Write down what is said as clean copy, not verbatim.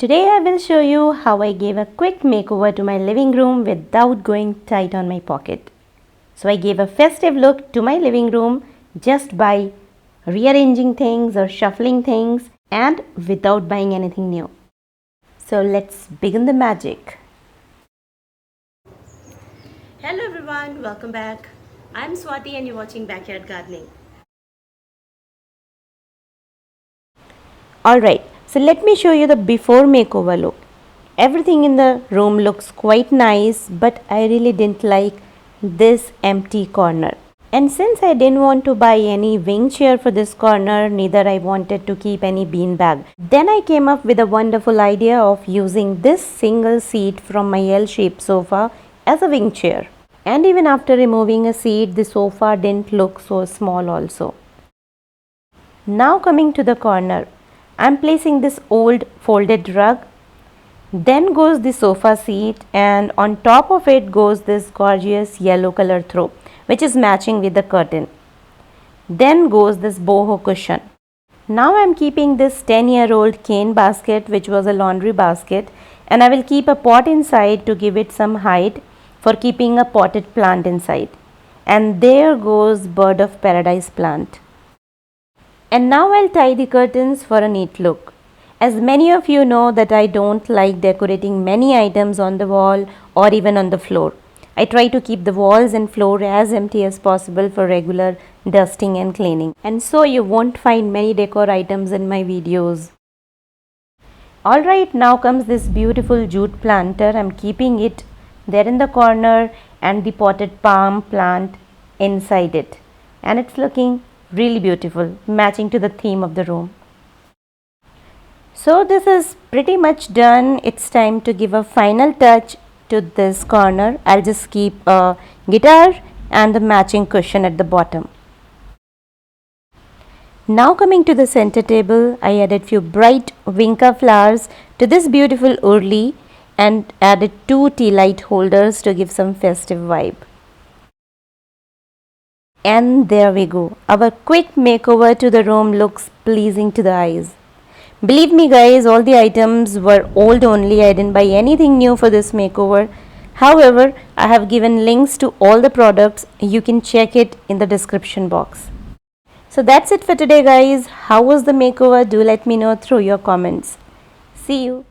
Today I will show you how I gave a quick makeover to my living room without going tight on my pocket. So I gave a festive look to my living room just by rearranging things or shuffling things and without buying anything new. So let's begin the magic. Hello everyone, welcome back. I'm Swati and you're watching Backyard Gardening. Alright, so let me show you the before makeover look. Everything in the room looks quite nice, but I really didn't like this empty corner. And since I didn't want to buy any wing chair for this corner, neither I wanted to keep any bean bag. Then I came up with a wonderful idea of using this single seat from my L-shaped sofa as a wing chair. And even after removing a seat, the sofa didn't look so small also. Now coming to the corner, I'm placing this old folded rug. Then goes the sofa seat, and on top of it goes this gorgeous yellow color throw, which is matching with the curtain. Then goes this boho cushion. Now I am keeping this 10-year-old cane basket, which was a laundry basket, and I will keep a pot inside to give it some height for keeping a potted plant inside. And there goes bird of paradise plant. And now I'll tie the curtains for a neat look. As many of you know that I don't like decorating many items on the wall or even on the floor. I try to keep the walls and floor as empty as possible for regular dusting and cleaning. And so you won't find many decor items in my videos. Alright, now comes this beautiful jute planter. I'm keeping it there in the corner and the potted palm plant inside it. And it's looking really beautiful, matching to the theme of the room. So this is pretty much done. It's time to give a final touch to this corner. I'll just keep a guitar and the matching cushion at the bottom. Now coming to the center table, I added few bright vinca flowers to this beautiful Urli and added 2 tea light holders to give some festive vibe. And there we go. Our quick makeover to the room looks pleasing to the eyes. Believe me guys, all the items were old only. I didn't buy anything new for this makeover. However, I have given links to all the products. You can check it in the description box. So that's it for today guys. How was the makeover? Do let me know through your comments. See you.